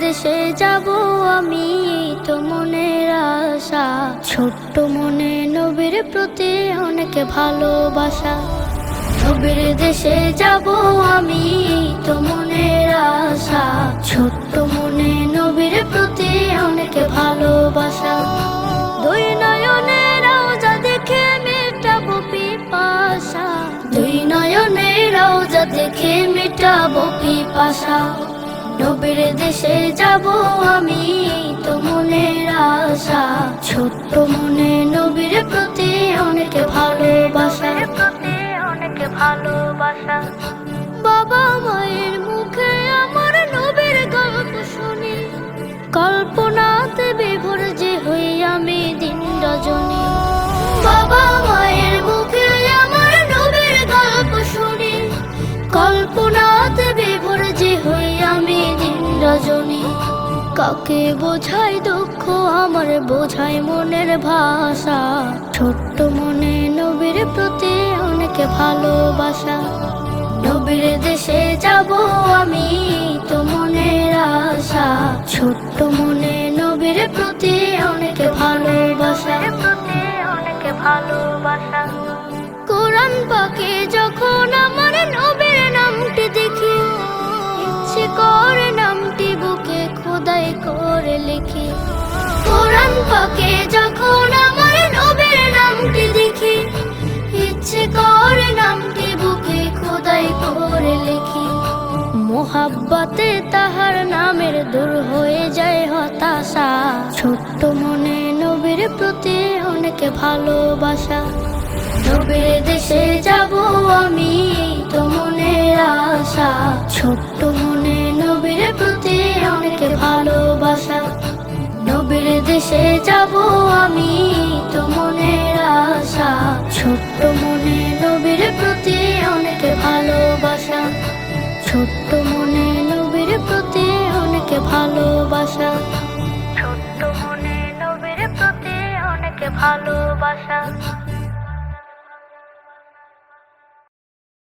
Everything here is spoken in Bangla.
দেশে যাব আমি, তো মনের আশা। ছোট্ট মনে নবীর প্রতি অনেক ভালোবাসা। নবীর দেশে যাব আমি, তো মনের আশা। ছোট্ট মনে নবীর প্রতি অনেক ভালোবাসা। দুই নয়নে রওজা দেখে মেটাবো পিপাসা। দুই নয়নে রওজা দেখে মেটাবো পিপাসা। নবীর দেশে যাব আমি, তো মনের আশা। ছোট্ট মনে নবীর প্রতি অনেক ভালোবাসা। অনেক ভালোবাসা। বাবা মায়ের মুখে আমার নবীর গল্প শুনি, কল্পনাতে বিভোর যে হই আমি দিন রজনী। বাবা মায়ের মুখে আমার নবীর গল্প শুনি, কল্পনাতে বিভোর যে হই আমি দিন রজনী। কাকে বোঝাই দুঃখ আমার, বোঝাই মনের ভাষা। ছোট্ট মনে নবীর প্রতি অনেক ভালোবাসা। নবীর দেশে যাব আমি, তো মনের আশা। ছোট্ট মনে নবীর প্রতি অনেক ভালোবাসা। অনেক ভালোবাসা। কোরআন পাকে যখন আমার নবীর নামটি দেখি, ইচ্ছে করে নামটি বুকে খোদাই করে লিখি। কোরআন পাকে যখন আমার নবীর নামটি দেখি, ইচ্ছে করে নামটি বুকে খোদাই করে লিখি। মোহাব্বতে তাহার নামের দূর হয়ে যায় হতাশা। ছোট্ট মনে নবীর প্রতি অনেক ভালোবাসা। নবীর দেশে যাব আমি, তো মনের আশা। ছোট্ট মনে নবীর প্রতি অনেক ভালোবাসা। নবীর দেশে যাব আমি, তো মনের আশা। ছোট্ট মনে নবীর প্রতি অনেক ভালোবাসা। ছোট্ট মনে নবীর প্রতি অনেক ভালোবাসা। ছোট্ট মনে নবীর প্রতি অনেক ভালোবাসা।